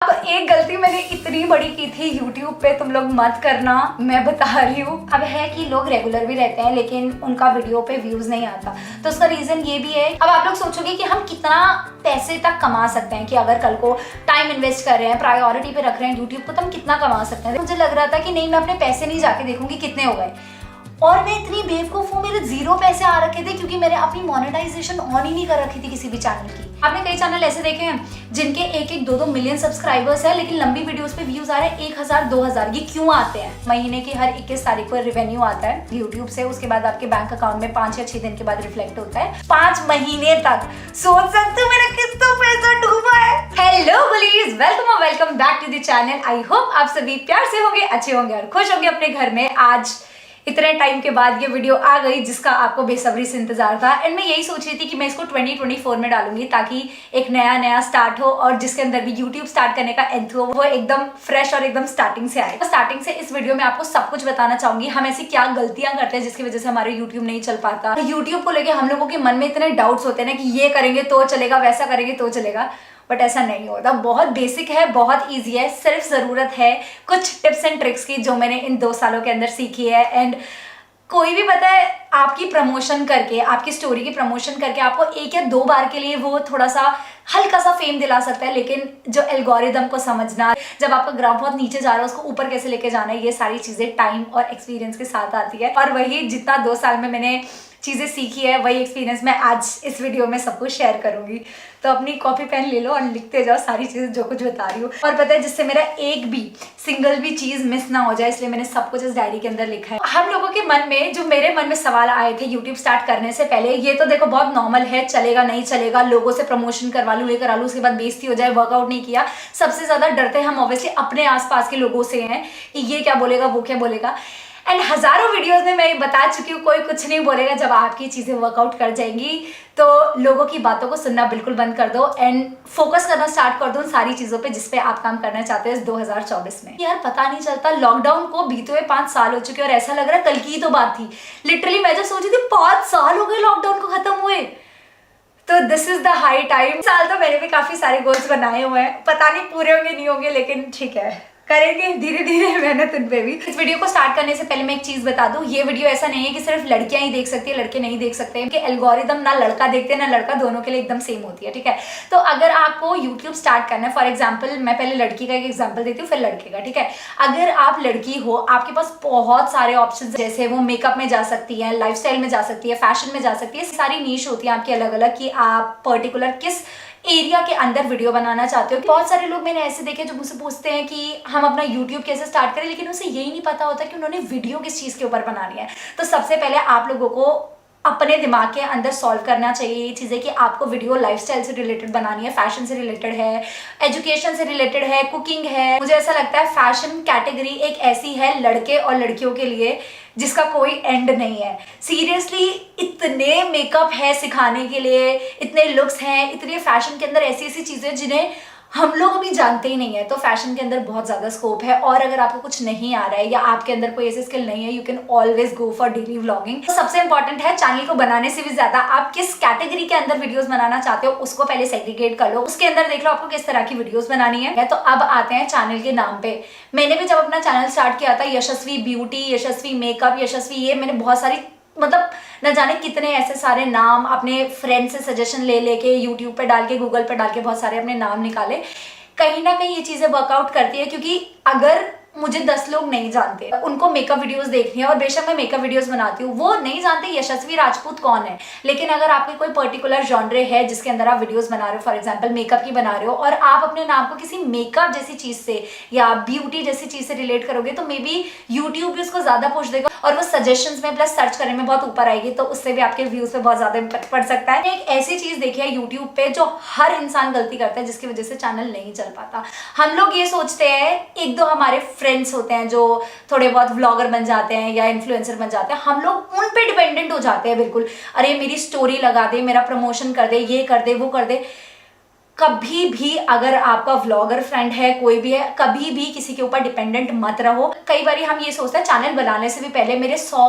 अब एक गलती मैंने इतनी बड़ी की थी YouTube पे, तुम लोग मत करना, मैं बता रही हूँ। अब है कि लोग रेगुलर भी रहते हैं लेकिन उनका वीडियो पे व्यूज नहीं आता, तो उसका रीजन ये भी है। अब आप लोग सोचोगे कि हम कितना पैसे तक कमा सकते हैं, कि अगर कल को टाइम इन्वेस्ट कर रहे हैं, प्रायोरिटी पे रख रहे हैं यूट्यूब को, तो हम कितना कमा सकते हैं। मुझे लग रहा था कि नहीं, मैं अपने पैसे नहीं जाके देखूंगी कितने हो गए, और मैं इतनी बेवकूफ हूँ, मेरे 0 पैसे आ रखे थे क्योंकि मैंने अपनी मोनेटाइजेशन ऑन ही नहीं कर रखी थी किसी भी चैनल की। आपने कई चैनल ऐसे देखे हैं जिनके 1-1, 2-2 मिलियन सब्सक्राइबर्स है लेकिन लंबी वीडियोस पे व्यूज आ रहे हैं 1000, 2000। ये क्यों आते हैं? महीने की हर 21 तारीख को रेवेन्यू आता है यूट्यूब से, उसके बाद आपके बैंक अकाउंट में 5 या 6 दिन के बाद रिफ्लेक्ट होता है। 5 महीने तक सोच सकते हो मेरा कितना पैसा डूबा है। Hello bullies, welcome back to the channel. I hope आप सभी प्यार से होंगे, अच्छे होंगे और खुश होंगे अपने घर में। आज इतने टाइम के बाद ये वीडियो आ गई जिसका आपको बेसब्री से इंतजार था, एंड मैं यही सोच रही थी कि मैं इसको 2024 में डालूंगी ताकि एक नया स्टार्ट हो और जिसके अंदर भी YouTube स्टार्ट करने का एंथ हो वो एकदम फ्रेश और एकदम स्टार्टिंग से आए। तो स्टार्टिंग से इस वीडियो में आपको सब कुछ बताना चाहूंगी, हम ऐसी क्या गलतियां करते हैं जिसकी वजह से हमारे YouTube नहीं चल पाता। YouTube को लेकर हम लोगों के मन में इतने डाउट्स होते हैं ना कि ये करेंगे तो चलेगा, वैसा करेंगे तो चलेगा, बट ऐसा नहीं होता। बहुत बेसिक है, बहुत इजी है, सिर्फ जरूरत है कुछ टिप्स एंड ट्रिक्स की जो मैंने इन 2 सालों के अंदर सीखी है। एंड कोई भी पता है आपकी प्रमोशन करके, आपकी स्टोरी की प्रमोशन करके आपको 1 या 2 बार के लिए वो थोड़ा सा हल्का सा फेम दिला सकता है, लेकिन जो एल्गोरिदम को समझना, जब आपका ग्राफ बहुत नीचे जा रहा है उसको ऊपर कैसे लेके जाना है, ये सारी चीजें टाइम और एक्सपीरियंस के साथ आती है। और वही जितना 2 साल में मैंने चीजें सीखी है, वही एक्सपीरियंस मैं आज इस वीडियो में सब कुछ शेयर करूंगी। तो अपनी कॉपी पेन ले लो और लिखते जाओ सारी चीजें जो कुछ बता रही हूँ। और पता है, जिससे मेरा एक भी सिंगल भी चीज मिस ना हो जाए, इसलिए मैंने सब कुछ इस डायरी के अंदर लिखा है। हम लोगों के मन में, जो मेरे मन में सवाल आए थे यूट्यूब स्टार्ट करने से पहले, ये तो देखो बहुत नॉर्मल है, चलेगा नहीं चलेगा, लोगों से प्रमोशन करवा लूं, ये करा लूं, उसके बाद बेइज्जती हो जाए, वर्कआउट नहीं किया। सबसे ज्यादा डरते हम ऑब्वियसली अपने आसपास के लोगों से हैं कि ये क्या बोलेगा, वो क्या बोलेगा। एंड हजारों वीडियोस में मैं बता चुकी हूँ, कोई कुछ नहीं बोलेगा। जब आपकी चीजें वर्कआउट कर जाएंगी तो लोगों की बातों को सुनना बिल्कुल बंद कर दो एंड फोकस करना स्टार्ट कर दो उन सारी चीजों पे जिस पे आप काम करना चाहते हो इस 2024 में। यार पता नहीं चलता, लॉकडाउन को बीते हुए 5 साल हो चुके और ऐसा लग रहा है कल की ही तो बात थी। लिटरली मैं जो सोची थी 5 साल हो गए लॉकडाउन को खत्म हुए, तो this is the high time. साल तो मैंने भी काफी सारे गोल्स बनाए हुए हैं, पता नहीं पूरे होंगे नहीं होंगे, लेकिन ठीक है, करेंगे धीरे धीरे मेहनत उन पे भी। इस वीडियो को स्टार्ट करने से पहले मैं एक चीज बता दूं, ये वीडियो ऐसा नहीं है कि सिर्फ लड़कियां ही देख सकती है, लड़के नहीं देख सकते, कि एल्गोरिदम ना लड़का देखते हैं ना लड़का, दोनों के लिए एकदम सेम होती है, ठीक है। तो अगर आपको यूट्यूब स्टार्ट करना है, फॉर एग्जाम्पल मैं पहले लड़की का एक एग्जाम्पल देती हूँ फिर लड़के का, ठीक है। अगर आप लड़की हो, आपके पास बहुत सारे ऑप्शन, जैसे वो मेकअप में जा सकती है, लाइफस्टाइल में जा सकती है, फैशन में जा सकती है, सारी नीश होती है आपकी अलग अलग, कि आप पर्टिकुलर किस एरिया के अंदर वीडियो बनाना चाहते हो। बहुत सारे लोग मैंने ऐसे देखे जो मुझसे पूछते हैं कि हम अपना YouTube कैसे स्टार्ट करें, लेकिन उसे यही नहीं पता होता कि उन्होंने वीडियो किस चीज के ऊपर बनानी है। तो सबसे पहले आप लोगों को अपने दिमाग के अंदर सॉल्व करना चाहिए ये चीजें कि आपको वीडियो लाइफस्टाइल से रिलेटेड बनानी है, फैशन से रिलेटेड है, एजुकेशन से रिलेटेड है, कुकिंग है। मुझे ऐसा लगता है फैशन कैटेगरी एक ऐसी है लड़के और लड़कियों के लिए जिसका कोई एंड नहीं है। सीरियसली इतने मेकअप है सिखाने के लिए, इतने लुक्स हैं, इतने फैशन के अंदर ऐसी ऐसी चीजें जिन्हें हम लोग अभी जानते ही नहीं है। तो फैशन के अंदर बहुत ज्यादा स्कोप है। और अगर आपको कुछ नहीं आ रहा है या आपके अंदर कोई ऐसी स्किल नहीं है, you can always go for daily vlogging. तो सबसे इंपॉर्टेंट है, चैनल को बनाने से भी ज्यादा आप किस कैटेगरी के अंदर वीडियोस बनाना चाहते हो उसको पहले सेग्रीगेट कर लो, उसके अंदर देख लो आपको किस तरह की वीडियोस बनानी है। तो अब आते हैं चैनल के नाम पे। मैंने भी जब अपना चैनल स्टार्ट किया था, यशस्वी ब्यूटी, यशस्वी मेकअप, यशस्वी ये, मैंने बहुत सारी, मतलब न जाने कितने ऐसे सारे नाम अपने फ्रेंड से सजेशन ले लेके यूट्यूब पे डाल के, गूगल पे डाल के बहुत सारे अपने नाम निकाले। कहीं ना कहीं ये चीजें वर्कआउट करती है, क्योंकि अगर मुझे 10 लोग नहीं जानते, उनको मेकअप वीडियोस देखनी है, और बेशक मैं मेकअप वीडियोस बनाती हूँ, वो नहीं जानते यशस्वी राजपूत कौन है। लेकिन अगर आपके कोई पर्टिकुलर जॉनरे है जिसके अंदर आप वीडियोस बना रहे हो, फॉर एग्जांपल मेकअप की बना रहे हो, और आप अपने नाम को किसी मेकअप जैसी चीज से या ब्यूटी जैसी चीज से रिलेट करोगे, तो मे बी यूट्यूब भी उसको ज्यादा पुश देगा और वो सजेशंस में प्लस सर्च करने में बहुत ऊपर आएगी, तो उससे भी आपके व्यूज पे बहुत ज्यादा इम्पैक्ट पड़ सकता है। एक ऐसी चीज देखी है यूट्यूब पे जो हर इंसान गलती करता है, जिसकी वजह से चैनल नहीं चल पाता। हम लोग ये सोचते हैं, 1-2 हमारे फ्रेंड्स होते हैं जो थोड़े बहुत व्लॉगर बन जाते हैं या इन्फ्लुएंसर बन जाते हैं, हम लोग उन पे डिपेंडेंट हो जाते हैं बिल्कुल। अरे मेरी स्टोरी लगा दे, मेरा प्रमोशन कर दे, ये कर दे, वो कर दे। कभी भी अगर आपका व्लॉगर फ्रेंड है, कोई भी है, कभी भी किसी के ऊपर डिपेंडेंट मत रहो। कई बार हम ये सोचते हैं चैनल बनाने से भी पहले मेरे 100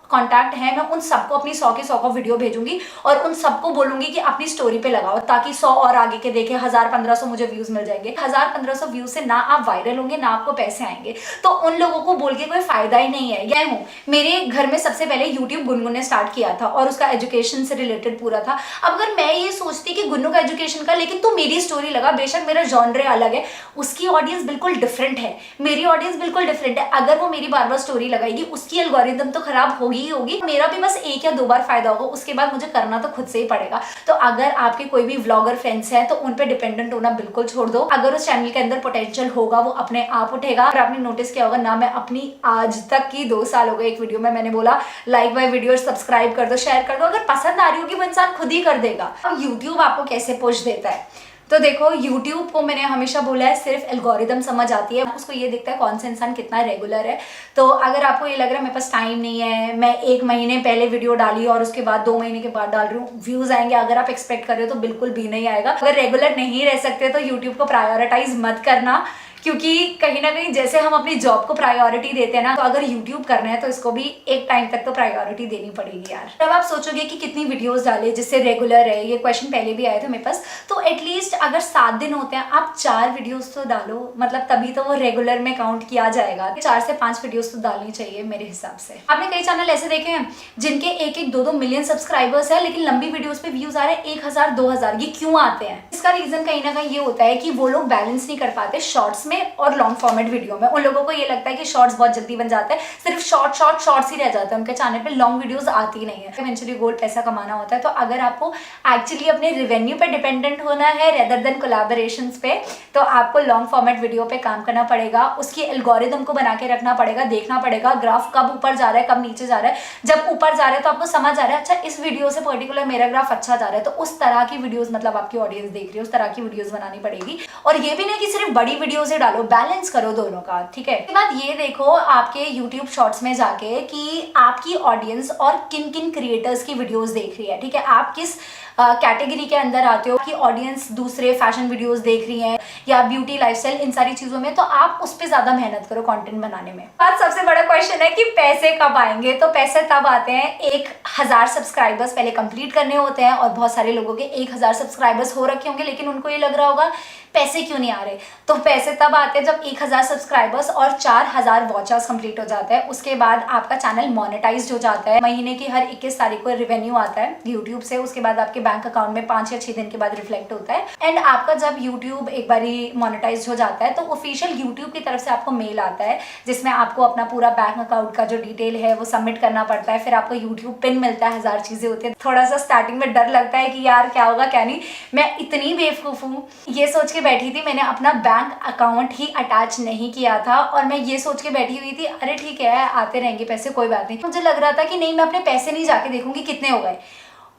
कॉन्टैक्ट है, मैं उन सबको अपनी 100 की 100 का वीडियो भेजूंगी और उन सबको बोलूंगी कि अपनी स्टोरी पे लगाओ, ताकि 100 और आगे के देखे 1000-1500 मुझे व्यूज मिल जाएंगे। 1000-1500 व्यूज से ना आप वायरल होंगे ना आपको पैसे आएंगे, तो उन लोगों को बोल के कोई फायदा ही नहीं है। मैं हूँ, मेरे घर में सबसे पहले यूट्यूब गुनगुन ने स्टार्ट किया था और उसका एजुकेशन से रिलेटेड पूरा था। अब अगर मैं ये सोचती कि गुन्नू का एजुकेशन का, लेकिन तू मेरी स्टोरी लगा, बेशक मेरा जॉनरे अलग है, उसकी ऑडियंस बिल्कुल डिफरेंट है, मेरी ऑडियंस बिल्कुल डिफरेंट है, अगर वो मेरी बार बार स्टोरी लगाएगी उसकी एल्गोरिदम तो खराब होगी ही होगी, मेरा भी बस 1 या 2 बार फायदा होगा, उसके बाद मुझे करना तो खुद से ही पड़ेगा। तो अगर आपके कोई भी व्लॉगर फ्रेंड्स हैं तो उन पे डिपेंडेंट होना बिल्कुल छोड़ दो। अगर उस चैनल के अंदर पोटेंशियल होगा वो अपने आप उठेगा। और आपने नोटिस किया होगा ना, मैं अपनी आज तक की 2 साल हो गए, एक वीडियो में मैंने बोला लाइक माय वीडियो, सब्सक्राइब कर दो, शेयर कर दो, अगर पसंद आ रही होगी वो इंसान खुद ही कर देगा। अब यूट्यूब आपको कैसे पुश देता है, तो देखो यूट्यूब को मैंने हमेशा बोला है सिर्फ एल्गोरिदम समझ आती है, उसको ये देखता है कौन सा इंसान कितना रेगुलर है। तो अगर आपको ये लग रहा है मेरे पास टाइम नहीं है, मैं 1 महीने पहले वीडियो डाली और उसके बाद 2 महीने के बाद डाल रही हूँ, व्यूज आएंगे, अगर आप एक्सपेक्ट कर रहे हो तो बिल्कुल भी नहीं आएगा। अगर रेगुलर नहीं रह सकते तो यूट्यूब को प्रायोरिटाइज मत करना, क्योंकि कहीं ना कहीं जैसे हम अपनी जॉब को प्रायोरिटी देते हैं ना, तो अगर यूट्यूब करना है तो इसको भी एक टाइम तक तो प्रायोरिटी देनी पड़ेगी यार। तब आप सोचोगे कि कितनी वीडियोस डाले जिससे रेगुलर है, ये क्वेश्चन पहले भी आया था मेरे पास, तो एटलीस्ट अगर 7 दिन होते हैं आप 4 वीडियोस तो डालो, मतलब तभी तो वो रेगुलर में काउंट किया जाएगा। 4 से 5 वीडियोस तो डालनी चाहिए मेरे हिसाब से। आपने कई चैनल ऐसे देखे हैं जिनके 1-1, 2-2 मिलियन सब्सक्राइबर्स है, लेकिन लंबी वीडियोस पे व्यूज आ रहे हैं 1000-2000। ये क्यों आते हैं? इसका रीजन कहीं ना कहीं ये होता है कि वो लोग बैलेंस नहीं कर पाते शॉर्ट्स में और लॉन्ग फॉर्मेट वीडियो में। उन लोगों को ये लगता है कि शॉर्ट्स बहुत जल्दी बन जाता है, सिर्फ शॉर्ट्स ही रह जाता है उनके चैनल पे, लॉन्ग वीडियोस आती नहीं है। इवेंचुअली गोल पैसा कमाना होता है, तो अगर आपको एक्चुअली अपने रेवेन्यू पे डिपेंडेंट होना है रेदर देन कोलैबोरेशंस पे, तो आपको लॉन्ग फॉर्मेट वीडियो पे काम करना पड़ेगा, उसकी एल्गोरिदम को बना के रखना पड़ेगा, देखना पड़ेगा ग्राफ कब ऊपर जा रहा है कब नीचे जा रहा है। जब ऊपर जा रहा है तो आपको समझ आ रहा है अच्छा इस वीडियो से पर्टिकुलर मेरा ग्राफ अच्छा जा रहा है, तो उस तरह की वीडियोस, मतलब आपकी ऑडियंस देख रही है उस तरह की वीडियोस बनानी पड़ेगी। और ये भी नहीं कि सिर्फ बड़ी वीडियोस ही डालो, बैलेंस करो दोनों का, ठीक है। इसके बाद ये देखो आपके YouTube शॉर्ट्स में जाके कि आपकी ऑडियंस और किन किन क्रिएटर्स की वीडियोस देख रही है, ठीक है। आप किस कैटेगरी के अंदर आते हो कि ऑडियंस दूसरे फैशन वीडियोस देख रही है या ब्यूटी लाइफस्टाइल, इन सारी चीजों में, तो आप उस पर ज्यादा मेहनत करो कंटेंट बनाने में। आज सबसे बड़ा क्वेश्चन है कि पैसे कब आएंगे, तो पैसे तब आते हैं 1000 सब्सक्राइबर्स पहले कंप्लीट करने होते हैं, और बहुत सारे लोगों के 1000 सब्सक्राइबर्स हो रखे होंगे, लेकिन उनको ये लग रहा होगा पैसे क्यों नहीं आ रहे। तो पैसे तब आते हैं जब 1000 सब्सक्राइबर्स और 4000 वॉचर्स कंप्लीट हो जाता है। उसके बाद आपका चैनल मोनेटाइज्ड हो जाता है, महीने की हर 21 तारीख को रिवेन्यू आता है यूट्यूब से, उसके बाद आपके बैंक अकाउंट में 5 या 6 दिन के बाद रिफ्लेक्ट होता है। एंड आपका जब यूट्यूब एक बारी मोनेटाइज हो जाता है तो ऑफिशियल यूट्यूब की तरफ से आपको मेल आता है जिसमें आपको अपना पूरा बैंक अकाउंट का जो डिटेल है वो सबमिट करना पड़ता है। फिर आपको यूट्यूब पिन मिलता है, 1000 चीजें होती है। थोड़ा सा स्टार्टिंग में डर लगता है कि यार क्या होगा क्या नहीं। मैं इतनी बेवकूफ हूँ, ये सोच के बैठी थी, मैंने अपना बैंक अकाउंट ही अटैच नहीं किया था, और मैं ये सोच के बैठी हुई थी अरे ठीक है आते रहेंगे पैसे, कोई बात नहीं। मुझे लग रहा था कि नहीं मैं अपने पैसे नहीं जाके देखूंगी कितने हो गए,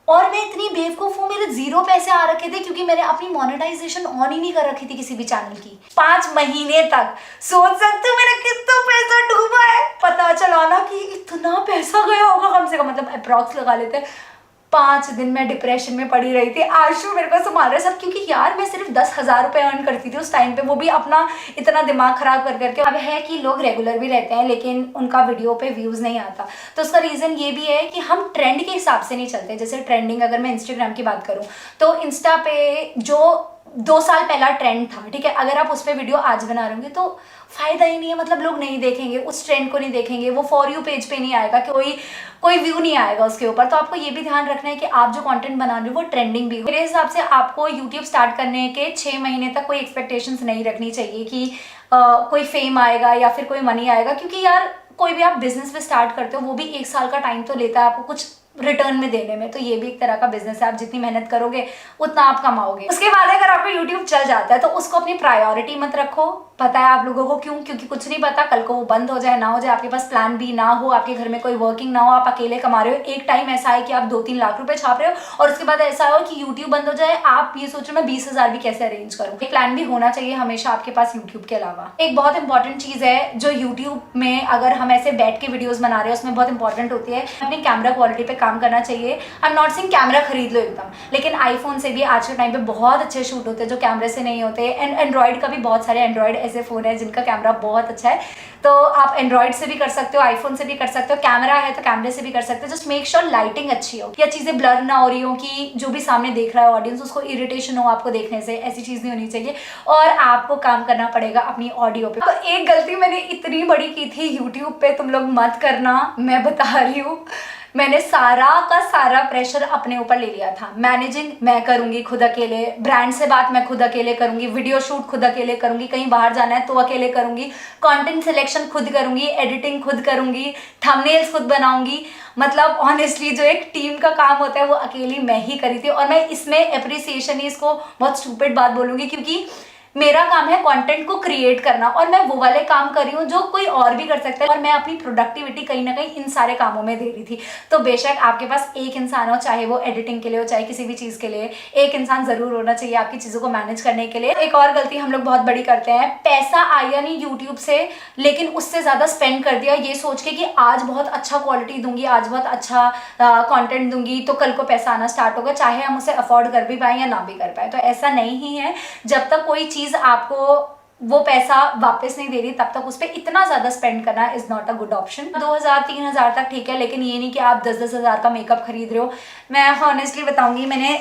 और मैं इतनी बेवकूफ हूँ, मेरे 0 पैसे आ रखे थे क्योंकि मैंने अपनी मोनेटाइजेशन ऑन ही नहीं कर रखी थी किसी भी चैनल की 5 महीने तक। सोच सकते हो मेरा कितना पैसा डूबा है। पता चला ना कि इतना पैसा गया होगा कम से कम, मतलब अप्रॉक्स लगा लेते हैं 5 दिन मैं डिप्रेशन में पड़ी रही थी। आशु मेरे को संभाल रहा है सब, क्योंकि यार मैं सिर्फ 10,000 रुपए अर्न करती थी उस टाइम पे, वो भी अपना इतना दिमाग खराब कर करके। अब है कि लोग रेगुलर भी रहते हैं लेकिन उनका वीडियो पे व्यूज नहीं आता, तो उसका रीजन ये भी है कि हम ट्रेंड के हिसाब से नहीं चलते। जैसे ट्रेंडिंग, अगर मैं इंस्टाग्राम की बात करूँ तो इंस्टा पे जो 2 साल पहला ट्रेंड था, ठीक है, अगर आप उस पर वीडियो आज बना रहे होंगे तो फायदा ही नहीं है, मतलब लोग नहीं देखेंगे, उस ट्रेंड को नहीं देखेंगे, वो फॉर यू पेज पे नहीं आएगा, कोई व्यू नहीं आएगा उसके ऊपर। तो आपको ये भी ध्यान रखना है कि आप जो कंटेंट बना रहे हो वो ट्रेंडिंग भी हो। मेरे हिसाब से आपको यूट्यूब स्टार्ट करने के 6 महीने तक कोई एक्सपेक्टेशंस नहीं रखनी चाहिए कि कोई फेम आएगा या फिर कोई मनी आएगा, क्योंकि यार कोई भी आप बिजनेस में स्टार्ट करते हो वो भी 1 साल का टाइम तो लेता है आपको कुछ रिटर्न में देने में। तो ये भी एक तरह का बिजनेस है, आप जितनी मेहनत करोगे उतना आप कमाओगे। उसके बाद अगर आपको यूट्यूब चल जाता है तो उसको अपनी प्रायोरिटी मत रखो। पता है आप लोगों को क्यों? क्योंकि कुछ नहीं पता कल को वो बंद हो जाए ना हो जाए, आपके पास प्लान बी ना हो, आपके घर में कोई वर्किंग ना हो, आप अकेले कमा रहे हो, एक टाइम ऐसा है कि आप 2-3 लाख रुपए छाप रहे हो और उसके बाद ऐसा हो कि यूट्यूब बंद हो जाए, आप ये सोचो मैं 20,000 भी कैसे अरेंज करूँ। एक प्लान भी होना चाहिए हमेशा आपके पास यूट्यूब के अलावा। एक बहुत इंपॉर्टेंट चीज है जो यूट्यूब में अगर हम ऐसे बैठ के वीडियोज बना रहे हैं उसमें बहुत इंपॉर्टेंट होती है, अपनी कैमरा क्वालिटी पे काम करना चाहिए। I am not saying camera खरीद लो एकदम, लेकिन आईफोन से भी आज के टाइम पे बहुत अच्छे शूट होते हैं जो कैमरे से नहीं होते। एंड एंड्रॉइड का भी बहुत सारे एंड्रॉइड ऐसे फ़ोन है जिनका कैमरा बहुत अच्छा है, तो आप एंड्रॉइड से भी कर सकते हो, आईफोन से भी कर सकते हो, कैमरा है तो कैमरे से भी कर सकते हो। जस्ट मेक श्योर लाइटिंग अच्छी हो, या चीज़ें ब्लर ना हो रही हो कि जो भी सामने देख रहा है ऑडियंस उसको इरिटेशन हो आपको देखने से, ऐसी चीज़ नहीं होनी चाहिए। और आपको काम करना पड़ेगा अपनी ऑडियो पे। तो एक गलती मैंने इतनी बड़ी की थी यूट्यूब पे, तुम लोग मत करना, मैं बता रही हूँ। मैंने सारा का सारा प्रेशर अपने ऊपर ले लिया था। मैनेजिंग मैं करूंगी खुद अकेले, ब्रांड से बात मैं खुद अकेले करूंगी, वीडियो शूट खुद अकेले करूंगी, कहीं बाहर जाना है तो अकेले करूंगी, कंटेंट सिलेक्शन खुद करूंगी, एडिटिंग खुद करूंगी, थंबनेल्स खुद बनाऊंगी। मतलब ऑनेस्टली जो एक टीम का काम होता है वो अकेली मैं ही करी थी। और मैं इसमें एप्रिसिएशन ही इसको बहुत स्टूपिड बात बोलूंगी, क्योंकि मेरा काम है कंटेंट को क्रिएट करना और मैं वो वाले काम कर रही हूँ जो कोई और भी कर सकता है, और मैं अपनी प्रोडक्टिविटी कहीं ना कहीं इन सारे कामों में दे रही थी। तो बेशक आपके पास एक इंसान हो, चाहे वो एडिटिंग के लिए हो, चाहे किसी भी चीज़ के लिए, एक इंसान ज़रूर होना चाहिए आपकी चीज़ों को मैनेज करने के लिए। एक और गलती हम लोग बहुत बड़ी करते हैं, पैसा आया नहीं यूट्यूब से लेकिन उससे ज़्यादा स्पेंड कर दिया ये सोच के कि आज बहुत अच्छा क्वालिटी दूंगी, आज बहुत अच्छा कॉन्टेंट दूंगी तो कल को पैसा आना स्टार्ट होगा, चाहे हम उसे अफोर्ड कर भी पाए या ना भी कर पाए। तो ऐसा नहीं ही है। जब तक कोई चीज़ आपको वो पैसा वापस नहीं दे रही तब तक उस पर इतना ज़्यादा स्पेंड करना is not a good option. 2000-3000 तक ठीक है, लेकिन ये नहीं कि आप 10-10 हज़ार का मेकअप खरीद रहे हो। मैं ऑनेस्टली बताऊंगी, मैंने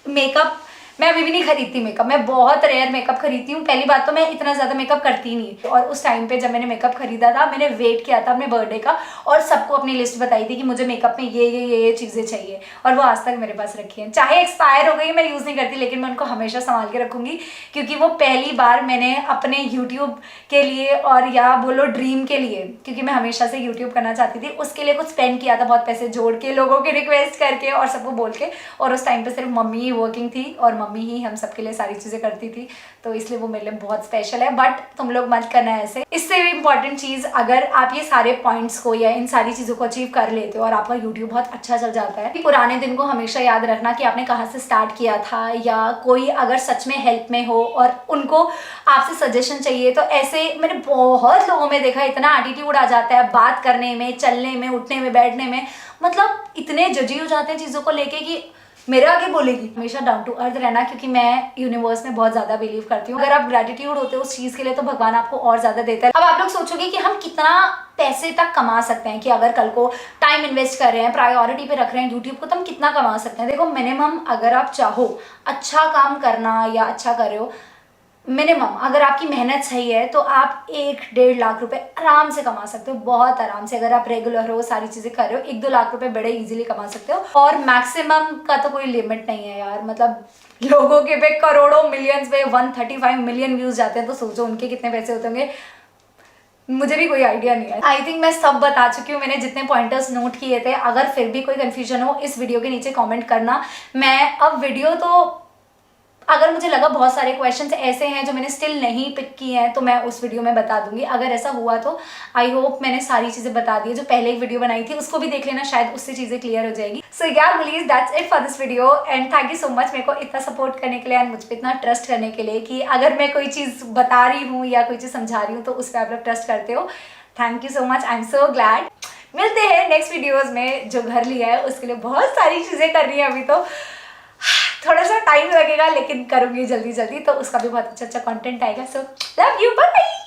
मेकअप मैं अभी भी नहीं खरीदती मेकअप, मैं बहुत रेयर मेकअप खरीदती हूँ। पहली बात तो मैं इतना ज़्यादा मेकअप करती नहीं, और उस टाइम पे जब मैंने मेकअप खरीदा था मैंने वेट किया था अपने बर्थडे का और सबको अपनी लिस्ट बताई थी कि मुझे मेकअप में ये चीज़ें चाहिए, और वो आज तक मेरे पास रखी हैं। चाहे एक्सपायर हो गई, मैं यूज़ नहीं करती, लेकिन मैं उनको हमेशा संभाल के रखूँगी, क्योंकि वो पहली बार मैंने अपने यूट्यूब के लिए, और या बोलो ड्रीम के लिए, क्योंकि मैं हमेशा से यूट्यूब करना चाहती थी, उसके लिए कुछ स्पेंड किया था, बहुत पैसे जोड़ के, लोगों की रिक्वेस्ट करके और सबको बोल के। और उस टाइम पे सिर्फ मम्मी ही वर्किंग थी और मम्मी ही हम सबके लिए सारी चीज़ें करती थी, तो इसलिए वो मेरे लिए बहुत स्पेशल है। बट तुम लोग मत करना ऐसे। इससे भी इम्पॉर्टेंट चीज़, अगर आप ये सारे पॉइंट्स को या इन सारी चीज़ों को अचीव कर लेते हो और आपका यूट्यूब बहुत अच्छा चल जाता है, पुराने दिन को हमेशा याद रखना कि आपने कहाँ से स्टार्ट किया था, या कोई अगर सच में हेल्प में हो और उनको आपसे सजेशन चाहिए, तो ऐसे मैंने बहुत लोगों में देखा, इतना एटीट्यूड आ जाता है बात करने में, चलने में, उठने में, बैठने में, मतलब इतने जजी हो जाते हैं चीज़ों को लेके कि मेरे आगे बोलेगी। हमेशा डाउन टू अर्थ रहना, क्योंकि मैं यूनिवर्स में बहुत ज़्यादा बिलीव करती हूँ। अगर आप ग्रेटिट्यूड होते हो उस चीज़ के लिए तो भगवान आपको और ज़्यादा देता है। अब आप लोग सोचोगे कि हम कितना पैसे तक कमा सकते हैं, कि अगर कल को टाइम इन्वेस्ट कर रहे हैं, प्रायोरिटी पे रख रहे हैं यूट्यूब को, तो हम कितना कमा सकते हैं। देखो, मिनिमम अगर आप चाहो अच्छा काम करना या अच्छा कर रहे हो, मिनिमम अगर आपकी मेहनत सही है तो आप 1-1.5 लाख रुपए आराम से कमा सकते हो, बहुत आराम से। अगर आप रेगुलर हो, सारी चीज़ें कर रहे हो, 1-2 लाख रुपए बड़े इजीली कमा सकते हो। और मैक्सिमम का तो कोई लिमिट नहीं है यार, मतलब लोगों के पे करोड़ों, मिलियंस पे 135 मिलियन व्यूज जाते हैं, तो सोचो उनके कितने पैसे होते होंगे। मुझे भी कोई आइडिया नहीं है। आई थिंक मैं सब बता चुकी हूँ, मैंने जितने पॉइंटर्स नोट किए थे। अगर फिर भी कोई कंफ्यूजन हो, इस वीडियो के नीचे कमेंट करना। मैं अब वीडियो तो, अगर मुझे लगा बहुत सारे क्वेश्चंस ऐसे हैं जो मैंने स्टिल नहीं पिक किए हैं, तो मैं उस वीडियो में बता दूंगी। अगर ऐसा हुआ तो आई होप मैंने सारी चीज़ें बता दी है। जो पहले एक वीडियो बनाई थी उसको भी देख लेना, शायद उससे चीज़ें क्लियर हो जाएगी। सो यार please, that's it for this video, and thank you so much मेरे को इतना सपोर्ट करने के लिए एंड मुझ पर इतना ट्रस्ट करने के लिए, कि अगर मैं कोई चीज़ बता रही हूँ या कोई चीज़ समझा रही हूँ तो उस पर आप लोग ट्रस्ट करते हो। Thank you so much, I am so glad. मिलते हैं नेक्स्ट वीडियोज़ में। जो घर लिया है उसके लिए बहुत सारी चीज़ें कर रही है, अभी तो थोड़ा सा टाइम लगेगा, लेकिन करूँगी जल्दी जल्दी, तो उसका भी बहुत अच्छा कंटेंट आएगा। So love you, bye.